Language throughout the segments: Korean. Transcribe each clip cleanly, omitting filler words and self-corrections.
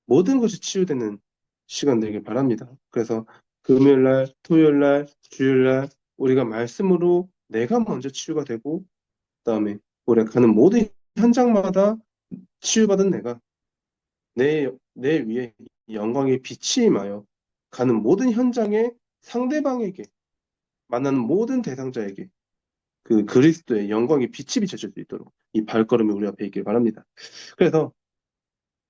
모든 것이 치유되는 시간 되길 바랍니다. 그래서 금요일 날, 토요일 날, 주일 날 우리가 말씀으로 내가 먼저 치유가 되고 그다음에 우리가 가는 모든 현장마다 치유받은 내가 내 위에 영광의 빛이 임하여 가는 모든 현장에 상대방에게 만나는 모든 대상자에게 그 그리스도의 영광의 빛이 비춰질 수 있도록 이 발걸음이 우리 앞에 있길 바랍니다. 그래서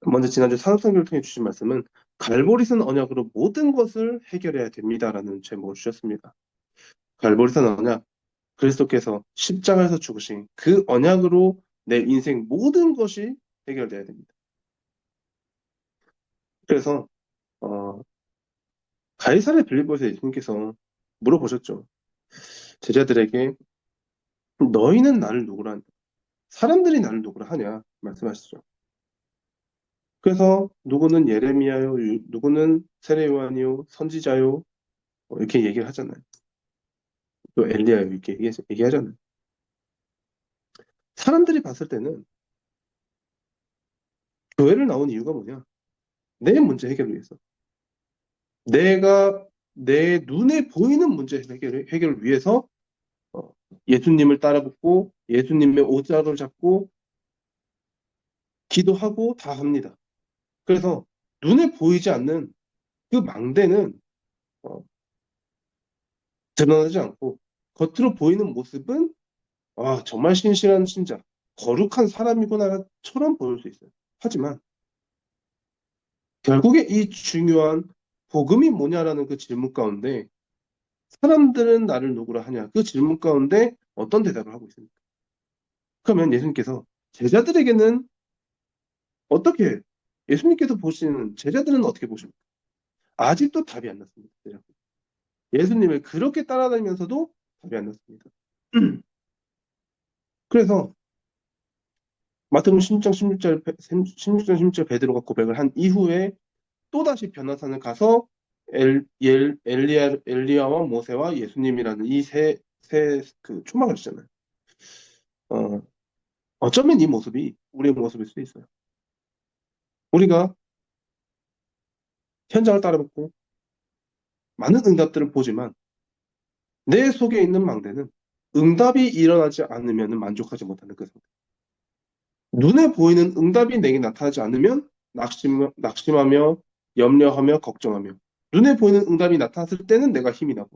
먼저 지난주 산업선교를 통해 주신 말씀은 갈보리산 언약으로 모든 것을 해결해야 됩니다라는 제목을 주셨습니다. 갈보리산 언약, 그리스도께서 십자가에서 죽으신 그 언약으로 내 인생 모든 것이 해결돼야 됩니다. 그래서 어, 가이사랴 빌립보에서 예수님께서 물어보셨죠. 제자들에게 너희는 나를 누구라 하냐? 사람들이 나를 누구라 하냐? 말씀하시죠. 그래서 누구는 예레미야요, 누구는 세례 요한이요, 선지자요, 이렇게 얘기를 하잖아요. 또 엘리야요 이렇게 얘기하잖아요. 사람들이 봤을 때는 교회를 나온 이유가 뭐냐? 내 문제 해결을 위해서. 내가 내 눈에 보이는 문제 해결을 위해서 어, 예수님을 따라붙고 예수님의 오자를 잡고 기도하고 다 합니다. 그래서 눈에 보이지 않는 그 망대는 어, 드러나지 않고 겉으로 보이는 모습은 정말 신실한 신자, 거룩한 사람이구나처럼 보일 수 있어요. 하지만 결국에 이 중요한 복음이 뭐냐라는 그 질문 가운데 사람들은 나를 누구라 하냐 그 질문 가운데 어떤 대답을 하고 있습니까? 그러면 예수님께서 제자들에게는 어떻게 예수님께서 보시는 제자들은 어떻게 보십니까? 아직도 답이 안 났습니다. 예수님을 그렇게 따라다니면서도 답이 안 났습니다. 그래서 마태복음 16장 16절 베드로가 고백을 한 이후에 또다시 변화산을 가서 엘리야와 모세와 예수님이라는 이 그 초막을 주잖아요. 어, 어쩌면 이 모습이 우리의 모습일 수도 있어요. 우리가 현장을 따라붙고 많은 응답들을 보지만 내 속에 있는 망대는 응답이 일어나지 않으면 만족하지 못하는 그 상태. 눈에 보이는 응답이 내게 나타나지 않으면 낙심하며 염려하며 걱정하며 눈에 보이는 응답이 나타났을 때는 내가 힘이 나고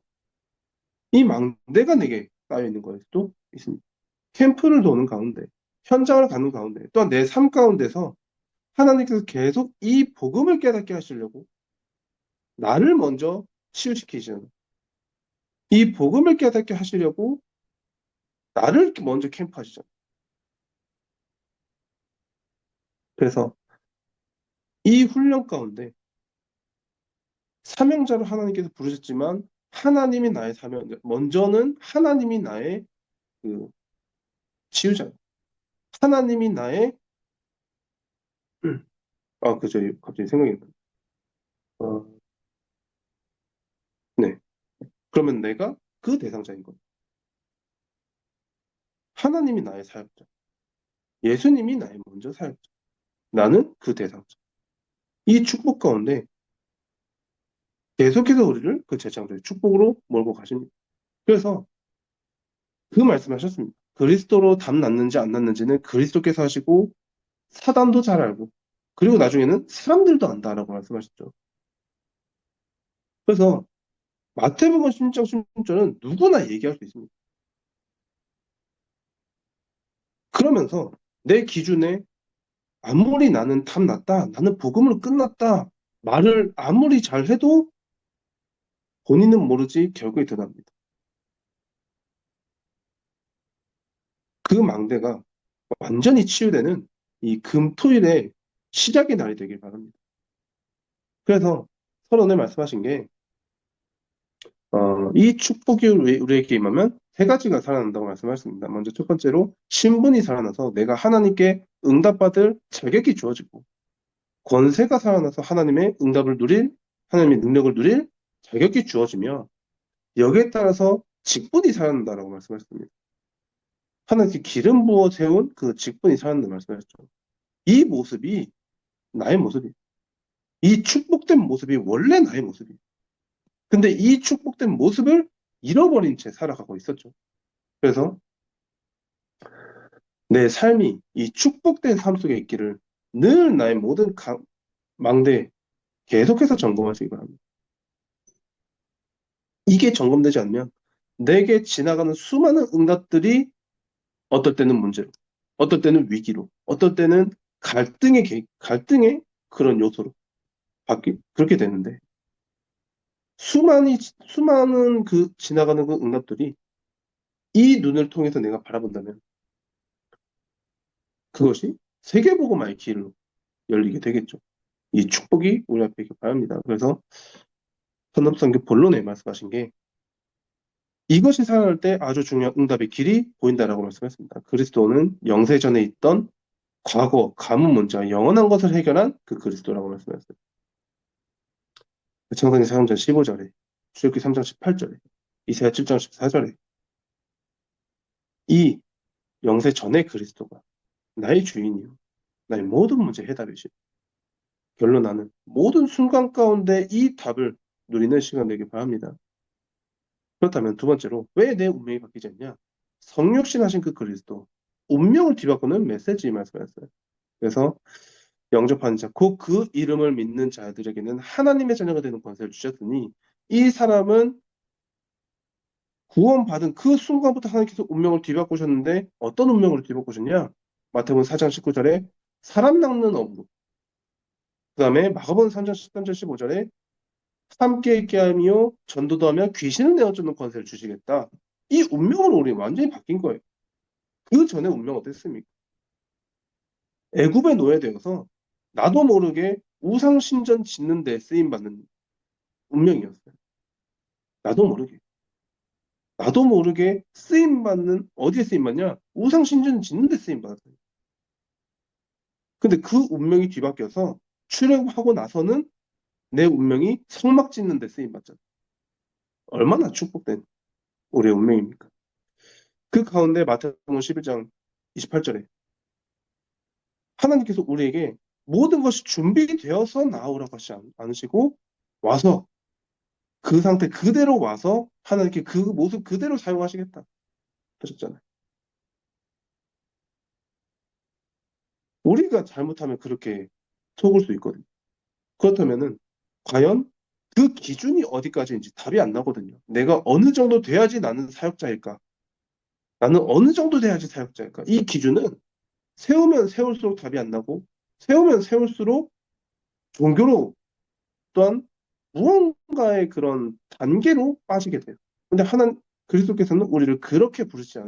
이 망대가 내게 쌓여 있는 거일 수도 있습니다. 캠프를 도는 가운데 현장을 가는 가운데 또한 내 삶 가운데서 하나님께서 계속 이 복음을 깨닫게 하시려고 나를 먼저 치유시키시는 이 복음을 깨닫게 하시려고 나를 먼저 캠프하시잖아요. 그래서 이 훈련 가운데 사명자로 하나님께서 부르셨지만 하나님이 나의 사명, 먼저는 하나님이 나의 그 치유자, 하나님이 나의 그죠, 갑자기 생각이 나요. 어, 네. 그러면 내가 그 대상자인 거예요. 하나님이 나의 사역자, 예수님이 나의 먼저 사역자, 나는 그 대상자. 이 축복 가운데 계속해서 우리를 그 제창자의 축복으로 몰고 가십니다. 그래서 그 말씀하셨습니다. 그리스도로 답 났는지 안 났는지는 그리스도께서 하시고 사단도 잘 알고 그리고 나중에는 사람들도 안다라고 말씀하셨죠. 그래서 마태복음 16장 16절은 누구나 얘기할 수 있습니다. 그러면서 내 기준에 아무리 나는 답 났다, 나는 복음으로 끝났다 말을 아무리 잘해도 본인은 모르지 결국에 드러납니다. 그 망대가 완전히 치유되는 이 금토일의 시작의 날이 되길 바랍니다. 그래서 서로 오늘 말씀하신 게 이 축복이 우리에게 임하면 세 가지가 살아난다고 말씀하셨습니다. 먼저 첫 번째로 신분이 살아나서 내가 하나님께 응답받을 자격이 주어지고 권세가 살아나서 하나님의 응답을 누릴 하나님의 능력을 누릴 자격이 주어지며 여기에 따라서 직분이 살아난다라고 말씀하셨습니다. 하나님께 기름 부어 세운 그 직분이 살아난다고 말씀하셨죠. 이 모습이 나의 모습이에요. 이 축복된 모습이 원래 나의 모습이에요. 근데 이 축복된 모습을 잃어버린 채 살아가고 있었죠. 그래서 내 삶이 이 축복된 삶 속에 있기를 늘 나의 모든 망대에 계속해서 점검하시기 바랍니다. 이게 점검되지 않으면 내게 지나가는 수많은 응답들이 어떨 때는 문제로, 어떨 때는 위기로, 어떨 때는 갈등의 그런 요소로 그렇게 되는데, 수많은 그 지나가는 그 응답들이 이 눈을 통해서 내가 바라본다면 그것이 세계복음화의 길로 열리게 되겠죠. 이 축복이 우리 앞에 있길 바랍니다. 그래서 선업선교 본론에 말씀하신 게 이것이 살아날 때 아주 중요한 응답의 길이 보인다라고 말씀했습니다. 그리스도는 영세전에 있던 과거, 가문 문제와 영원한 것을 해결한 그 그리스도라고 말씀했어요. 창세기 4장 15절에, 출애굽기 3장 18절에, 이사야 7장 14절에 이 영세 전의 그리스도가 나의 주인이요. 나의 모든 문제 해답이시. 결론 나는 모든 순간 가운데 이 답을 누리는 시간 되길 바랍니다. 그렇다면 두 번째로 왜 내 운명이 바뀌지 않냐? 성육신하신 그 그리스도, 운명을 뒤바꾸는 메시지 말씀하셨어요. 그래서 영접하는 자, 곧 그 이름을 믿는 자들에게는 하나님의 자녀가 되는 권세를 주셨으니 이 사람은 구원받은 그 순간부터 하나님께서 운명을 뒤바꾸셨는데 어떤 운명을 뒤바꾸셨냐? 마태복음 4장 19절에 사람 낚는 업으로, 그 다음에 마가복음 3장 13절 15절에 함께 있게 하며 전도도 하며 귀신을 내어주는 권세를 주시겠다. 이 운명으로 우리 완전히 바뀐 거예요. 그 전에 운명 어땠습니까? 애굽에 노예되어서 나도 모르게 우상 신전 짓는 데 쓰임 받는 운명이었어요. 나도 모르게. 나도 모르게 쓰임 받는 어디에 쓰임 받냐? 우상 신전 짓는 데 쓰임 받았어요. 근데 그 운명이 뒤바뀌어서 출애굽하고 나서는 내 운명이 성막 짓는 데 쓰임 받잖아요. 얼마나 축복된 우리의 운명입니까? 그 가운데 마태복음 11장 28절에 하나님께서 우리에게 모든 것이 준비되어서 나오라고 하지 않으시고 와서 그 상태 그대로 와서 하나님께 그 모습 그대로 사용하시겠다 하셨잖아요. 우리가 잘못하면 그렇게 속을 수 있거든요. 그렇다면은 과연 그 기준이 어디까지인지 답이 안 나거든요. 내가 어느 정도 돼야지 나는 사역자일까? 나는 어느 정도 돼야지 사역자일까? 이 기준은 세우면 세울수록 답이 안 나고 세우면 세울수록 종교로 또한 무언가의 그런 단계로 빠지게 돼요. 근데 그리스도께서는 우리를 그렇게 부르지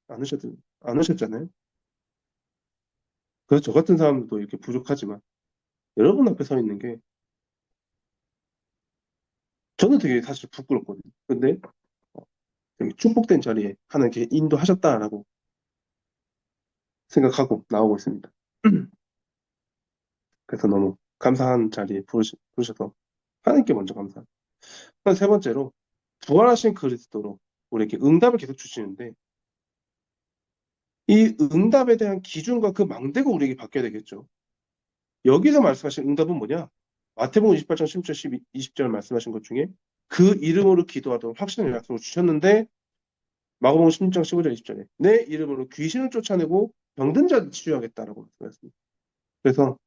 않으셨잖아요. 그래서 저 같은 사람도 이렇게 부족하지만 여러분 앞에 서 있는 게 저는 되게 사실 부끄럽거든요. 근데 되게 축복된 자리에 하나님께 인도하셨다라고 생각하고 나오고 있습니다. 그래서 너무 감사한 자리에 부르셔서 하나님께 먼저 감사합니다. 세 번째로 부활하신 그리스도로 우리에게 응답을 계속 주시는데 이 응답에 대한 기준과 그 망대가 우리에게 바뀌어야 되겠죠. 여기서 말씀하신 응답은 뭐냐? 마태복음 28장 10절 20절 말씀하신 것 중에 그 이름으로 기도하도록 확신의 약속을 주셨는데 마가복음 16장 15절 20절에 내 이름으로 귀신을 쫓아내고 병든 자 치유하겠다라고 말씀하셨습니다. 그래서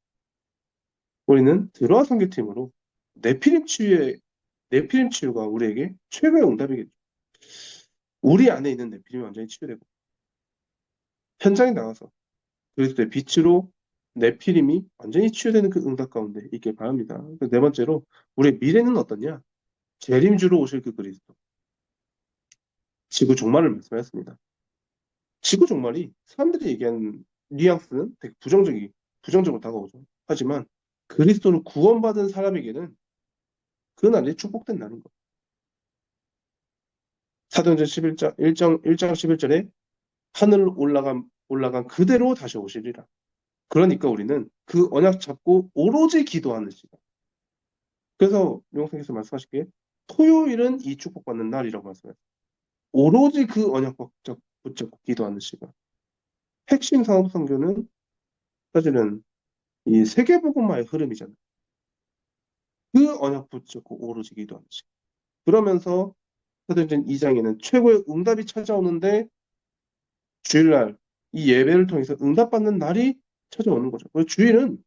우리는 들어와 선교팀으로 네피림 치유의 네피림 치유가 우리에게 최고의 응답이겠죠. 우리 안에 있는 네피림이 완전히 치유되고 현장에 나가서 그리스도의 빛으로 네피림이 완전히 치유되는 그 응답 가운데 있길 바랍니다. 네 번째로 우리의 미래는 어떠냐? 재림주로 오실 그 그리스도. 지구 종말을 말씀하셨습니다. 지구 종말이 사람들이 얘기하는 뉘앙스는 되게 부정적으로 다가오죠. 하지만 그리스도를 구원받은 사람에게는 그 날이 축복된 날인 거예요. 사도행전 1장 11절에 하늘로 올라간 그대로 다시 오시리라. 그러니까 우리는 그 언약 잡고 오로지 기도하는 시간. 그래서 명성께서 말씀하시기에 토요일은 이 축복받는 날이라고 말씀해요. 오로지 그 언약 붙잡고 기도하는 시간. 핵심 산업 선교는 사실은 이 세계복음화의 흐름이잖아요. 그 언약 붙잡고 오로지 기도하는 시간. 그러면서 사도행전 2장에는 최고의 응답이 찾아오는데 주일날 이 예배를 통해서 응답받는 날이 찾아오는 거죠. 그래서 주일은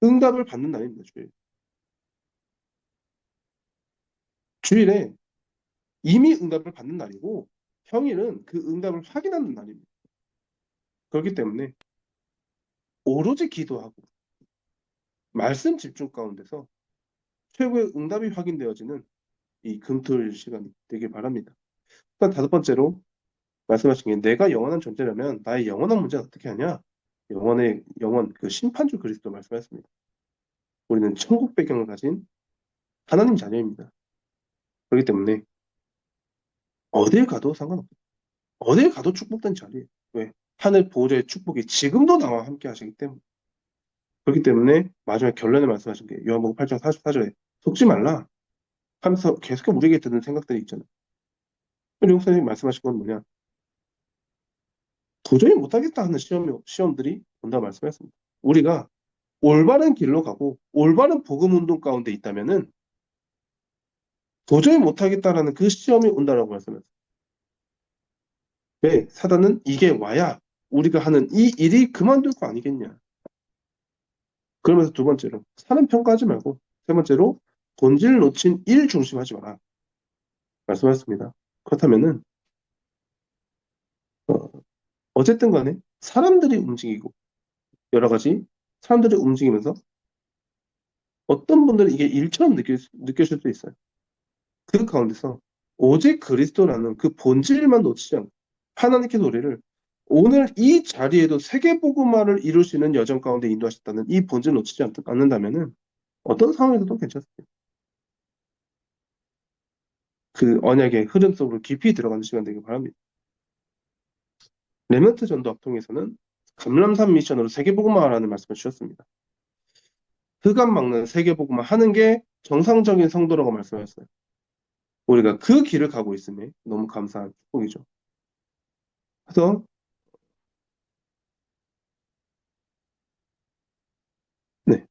응답을 받는 날입니다. 주일. 주일에 이미 응답을 받는 날이고 평일은 그 응답을 확인하는 날입니다. 그렇기 때문에 오로지 기도하고 말씀 집중 가운데서 최고의 응답이 확인되어지는 이 금토일 시간이 되길 바랍니다. 일단 다섯 번째로 말씀하신 게 내가 영원한 존재라면 나의 영원한 문제는 어떻게 하냐? 영원의 영원 그 심판주 그리스도 말씀하셨습니다. 우리는 천국 배경을 가진 하나님 자녀입니다. 그렇기 때문에 어딜 가도 상관없어요. 어딜 가도 축복된 자리예요. 왜? 하늘 보호자의 축복이 지금도 나와 함께 하시기 때문에. 그렇기 때문에 마지막 결론에 말씀하신 게 요한복음 8장 44절에 속지 말라 하면서 계속 우리에게 드는 생각들이 있잖아요. 우리 목사님 말씀하신 건 뭐냐? 도저히 못하겠다 하는 시험들이 온다 말씀하셨습니다. 우리가 올바른 길로 가고 올바른 복음 운동 가운데 있다면은 도저히 못하겠다라는 그 시험이 온다라고 말씀하셨어요. 왜? 사단은 이게 와야 우리가 하는 이 일이 그만둘 거 아니겠냐. 그러면서 두 번째로 사람 평가하지 말고 세 번째로 본질 놓친 일 중심하지 마라 말씀하셨습니다. 그렇다면은 어쨌든 간에 사람들이 움직이고 여러 가지 사람들이 움직이면서 어떤 분들은 이게 일처럼 느껴질 수 있어요. 그 가운데서 오직 그리스도라는 그 본질만 놓치지 않고 하나님께서 우리를 오늘 이 자리에도 세계복음화를 이룰 수 있는 여정 가운데 인도하셨다는 이 본질을 놓치지 않는다면은 어떤 상황에서도 괜찮습니다. 그 언약의 흐름 속으로 깊이 들어가는 시간 되길 바랍니다. 레멘트 전도 합통에서는 감람산 미션으로 세계복음화라는 말씀을 주셨습니다. 흑암 막는 세계복음화 하는 게 정상적인 성도라고 말씀하셨어요. 우리가 그 길을 가고 있음에 너무 감사한 축복이죠. 그래서 네,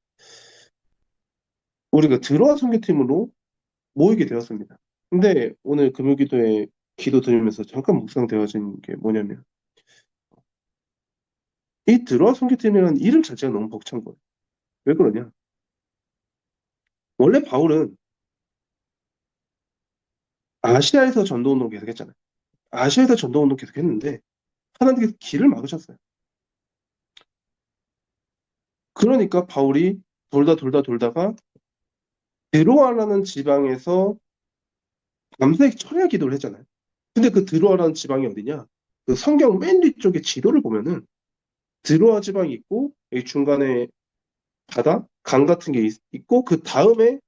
우리가 들어와 선교팀으로 모이게 되었습니다. 근데 오늘 금요기도에 기도 드리면서 잠깐 묵상되어진 게 뭐냐면 이 들어와 선교팀이라는 이름 자체가 너무 벅찬 거예요. 왜 그러냐? 원래 바울은 아시아에서 전도운동 계속했잖아요. 아시아에서 전도운동 계속했는데 하나님께서 길을 막으셨어요. 그러니까 바울이 돌다가 드로아라는 지방에서 밤새 철야 기도를 했잖아요. 근데 그 드로아라는 지방이 어디냐? 그 성경 맨 뒤쪽에 지도를 보면은 드로아 지방이 있고 여기 중간에 바다, 강 같은 게 있고 그 다음에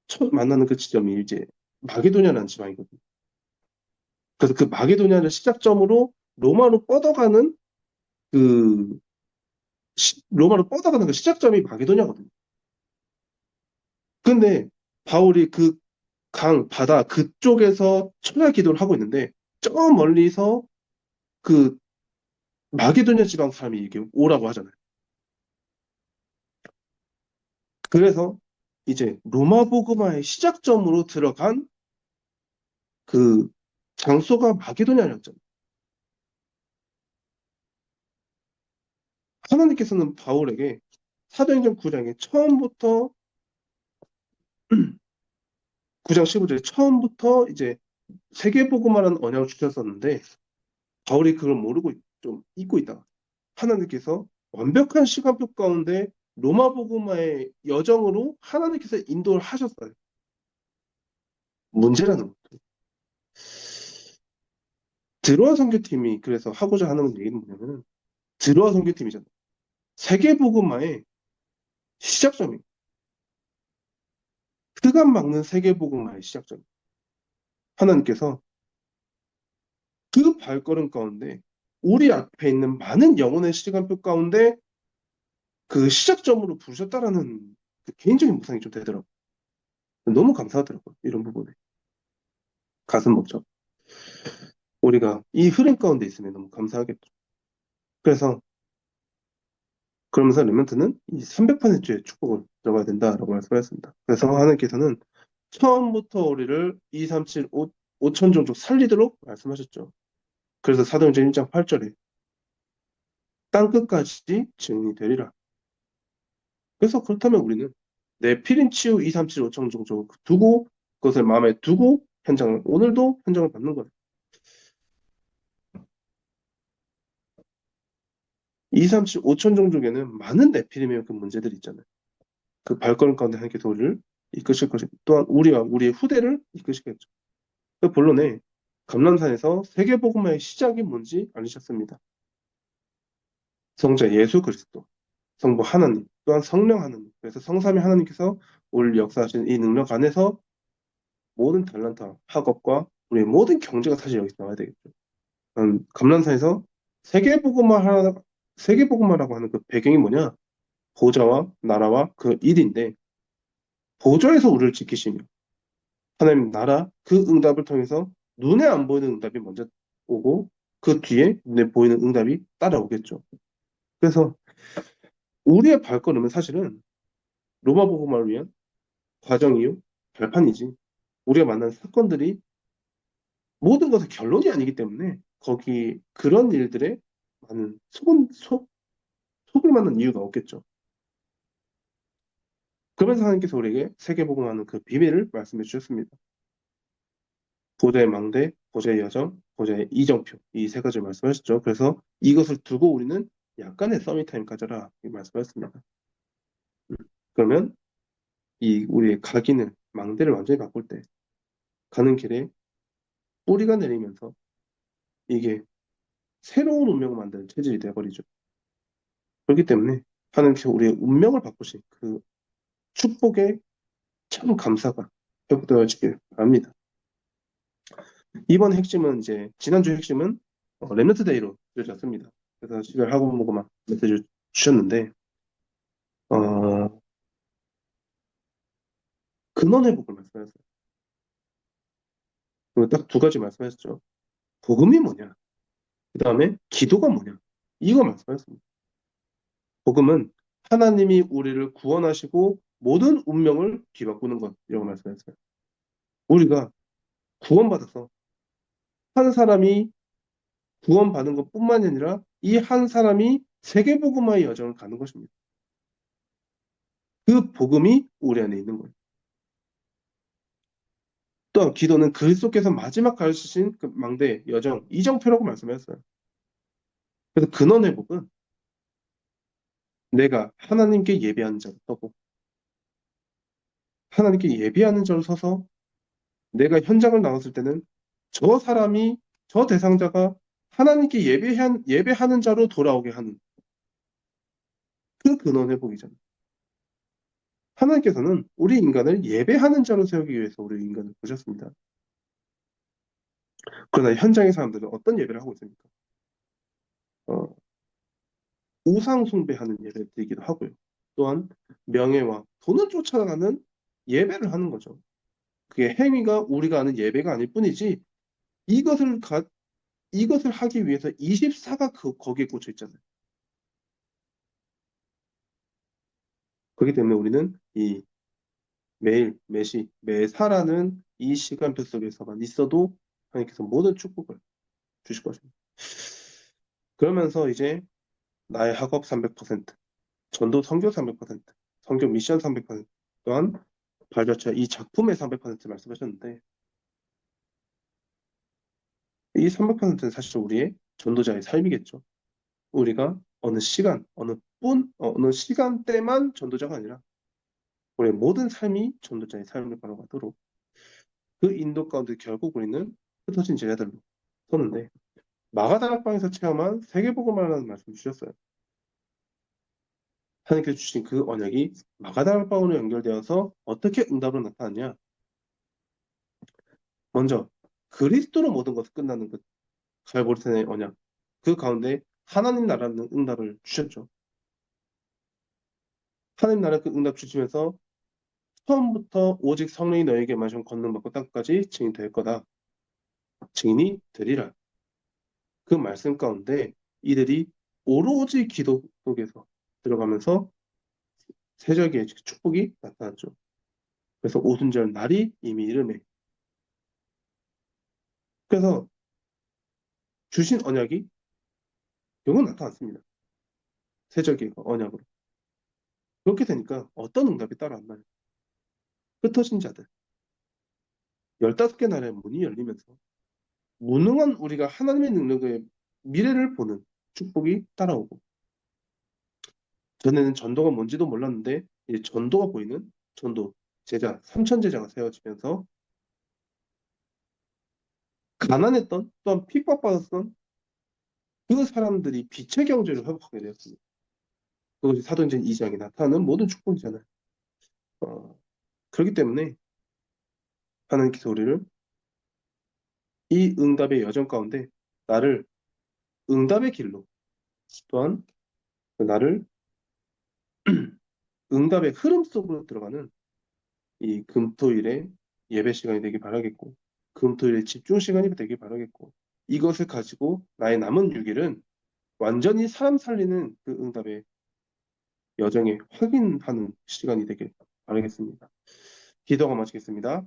첫 만나는 그 지점이 이제 마게도냐라는 지방이거든요. 그래서 그 마게도냐를 시작점으로 그 로마로 뻗어가는 그 시작점이 마게도냐거든요. 근데 바울이 그 바다 그쪽에서 천야 기도를 하고 있는데 저 멀리서 그 마게도냐 지방 사람이 이게 오라고 하잖아요. 그래서 이제 로마 복음화의 시작점으로 들어간 그 장소가 마게도냐였잖아요. 하나님께서는 바울에게 사도행전 9장에 처음부터 9장 15절에 처음부터 이제 세계복음화라는 언약을 주셨었는데 바울이 그걸 모르고 좀 잊고 있다가 하나님께서 완벽한 시간표 가운데 로마 복음화의 여정으로 하나님께서 인도를 하셨어요. 문제라는 것도. 드로아 선교팀이 그래서 하고자 하는 얘기는 뭐냐면은 드로아 선교팀이잖아요. 세계복음화의 시작점이 흑암 막는 세계복음화의 시작점. 하나님께서 그 발걸음 가운데 우리 앞에 있는 많은 영혼의 시간표 가운데 그 시작점으로 부르셨다라는 그 개인적인 묵상이 좀 되더라고요. 너무 감사하더라고요. 이런 부분에. 가슴 벅죠. 우리가 이 흐름 가운데 있으면 너무 감사하겠죠. 그래서 그러면서 렘넌트는 이 300%의 축복을 들어가야 된다라고 말씀하셨습니다. 그래서 하나님께서는 처음부터 우리를 2, 3, 7, 5천 종족 살리도록 말씀하셨죠. 그래서 사도행전 1장 8절에 땅 끝까지 증인이 되리라. 그래서 그렇다면 우리는 내 피린치유 2, 3, 7, 5천 종족 두고 그것을 마음에 두고 현장을 오늘도 현장을 받는 거예요. 2, 3, 7, 5천 종족에는 많은 네피림의 그 문제들이 있잖아요. 그 발걸음 가운데 하나님께서 우리를 이끄실 것이고 또한 우리와 우리의 후대를 이끄시겠죠. 그 본론에 감람산에서 세계복음화의 시작이 뭔지 알리셨습니다. 성자 예수 그리스도, 성부 하나님, 또한 성령 하나님. 그래서 성삼위 하나님께서 우리를 역사하신 이 능력 안에서 모든 달란트, 학업과 우리의 모든 경제가 사실 여기서 나와야 되겠죠. 감람산에서 세계복음화라고 하는 그 배경이 뭐냐? 보좌와 나라와 그 일인데 보좌에서 우리를 지키시며 하나님 나라 그 응답을 통해서 눈에 안 보이는 응답이 먼저 오고 그 뒤에 눈에 보이는 응답이 따라오겠죠. 그래서 우리의 발걸음은 사실은 로마 복음화를 위한 과정이요, 발판이지. 우리가 만난 사건들이 모든 것의 결론이 아니기 때문에 거기 그런 일들에 많은 속을 만난 이유가 없겠죠. 그러면서 하나님께서 우리에게 세계복음화하는 그 비밀을 말씀해 주셨습니다. 보좌의 망대, 보좌의 여정, 보좌의 이정표 이 세 가지를 말씀하셨죠. 그래서 이것을 두고 우리는 약간의 서밋타임 가져라 이 말씀하셨습니다. 그러면 이 우리의 각인을 망대를 완전히 바꿀 때 가는 길에 뿌리가 내리면서 이게 새로운 운명을 만드는 체질이 되어버리죠. 그렇기 때문에 하나님께서 우리의 운명을 바꾸신 그 축복에 참 감사가 회복되어지길 바랍니다. 이번 핵심은 이제 지난주 핵심은 렘넌트 데이로 이어졌습니다. 그래서 시별 학원 보고만 메시지를 주셨는데 어, 근원 회복을 말씀하셨어요. 그리고 딱 두 가지 말씀하셨죠. 복음이 뭐냐? 그 다음에 기도가 뭐냐? 이거 말씀하셨습니다. 복음은 하나님이 우리를 구원하시고 모든 운명을 뒤바꾸는 것이라고 말씀하셨어요. 우리가 구원받아서 한 사람이 구원받은 것뿐만이 아니라 이 한 사람이 세계복음화의 여정을 가는 것입니다. 그 복음이 우리 안에 있는 거예요. 또한 기도는 그리스도께서 마지막 가르치신 그 망대 여정 이정표라고 말씀하셨어요. 그래서 근원 회복은 내가 하나님께 예배하는 자로 서고 하나님께 예배하는 자로 서서 내가 현장을 나왔을 때는 저 사람이 저 대상자가 하나님께 예배하는 자로 돌아오게 하는 그 근원 회복이잖아요. 하나님께서는 우리 인간을 예배하는 자로 세우기 위해서 우리 인간을 보셨습니다. 그러나 현장의 사람들은 어떤 예배를 하고 있습니까? 어, 우상 숭배하는 예배를 드리기도 하고요. 또한 명예와 돈을 쫓아가는 예배를 하는 거죠. 그게 행위가 우리가 아는 예배가 아닐 뿐이지 이것을 이것을 하기 위해서 24가 거기에 꽂혀 있잖아요. 그렇기 때문에 우리는 이 매일 매시 매사라는 이 시간표 속에서만 있어도 하나님께서 모든 축복을 주실 것입니다. 그러면서 이제 나의 학업 300%, 전도 선교 300%, 선교 미션 300%, 또한 발자취 이 작품의 300% 말씀하셨는데 이 300%는 사실 우리의 전도자의 삶이겠죠. 우리가 어느 시간, 어느 시간대만 전도자가 아니라 우리의 모든 삶이 전도자의 삶을 걸어가도록 그 인도 가운데 결국 우리는 흩어진 제자들로 서는데 마가다락방에서 체험한 세계복음화라는 말씀 주셨어요. 하나님께서 주신 그 언약이 마가다락방으로 연결되어서 어떻게 응답으로 나타났냐? 먼저 그리스도로 모든 것을 끝나는 그 갈보리산의 언약 그 가운데 하나님 나라는 응답을 주셨죠. 하나님 나라 그 응답 주시면서 처음부터 오직 성령이 너에게 마시면 권능받고 땅까지 증인 될 거다. 증인이 되리라. 그 말씀 가운데 이들이 오로지 기도 속에서 들어가면서 세적의 축복이 나타났죠. 그래서 오순절 날이 이미 이름에. 그래서 주신 언약이 결국 나타났습니다. 세적의 언약으로. 그렇게 되니까 어떤 응답이 따로 안 나요. 흩어진 자들. 15개 나라의 문이 열리면서 무능한 우리가 하나님의 능력의 미래를 보는 축복이 따라오고 전에는 전도가 뭔지도 몰랐는데 이제 전도가 보이는 전도 제자 3천 제자가 세워지면서 가난했던 또한 핍박받았던 그 사람들이 빛의 경제를 회복하게 되었습니다. 그것이 사도행전 2장에 나타나는 모든 축복이잖아요. 어, 그렇기 때문에 하나님께서 우리를 이 응답의 여정 가운데 나를 응답의 길로 또한 나를 응답의 흐름 속으로 들어가는 이 금토일의 예배 시간이 되길 바라겠고 금토일의 집중 시간이 되길 바라겠고 이것을 가지고 나의 남은 6일은 완전히 사람 살리는 그 응답의 여정에 확인하는 시간이 되길 바라겠습니다. 기도가 마치겠습니다.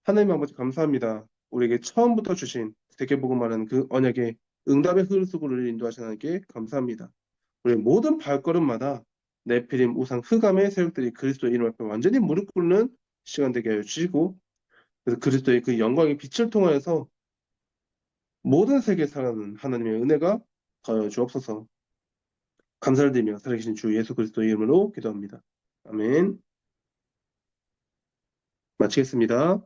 하나님 아버지 감사합니다. 우리에게 처음부터 주신 세계복음하는 그 언약의 응답의 흐름 속으로 인도하신 하나님께 감사합니다. 우리 모든 발걸음마다 네피림 우상 흑암의 세력들이 그리스도의 이름 앞에 완전히 무릎 꿇는 시간 되게 하여 주시고 그래서 그리스도의 그 영광의 빛을 통하여서 모든 세계에 살아가는 하나님의 은혜가 더하여 주옵소서. 감사를 드리며 살아계신 주 예수 그리스도의 이름으로 기도합니다. 아멘. 마치겠습니다.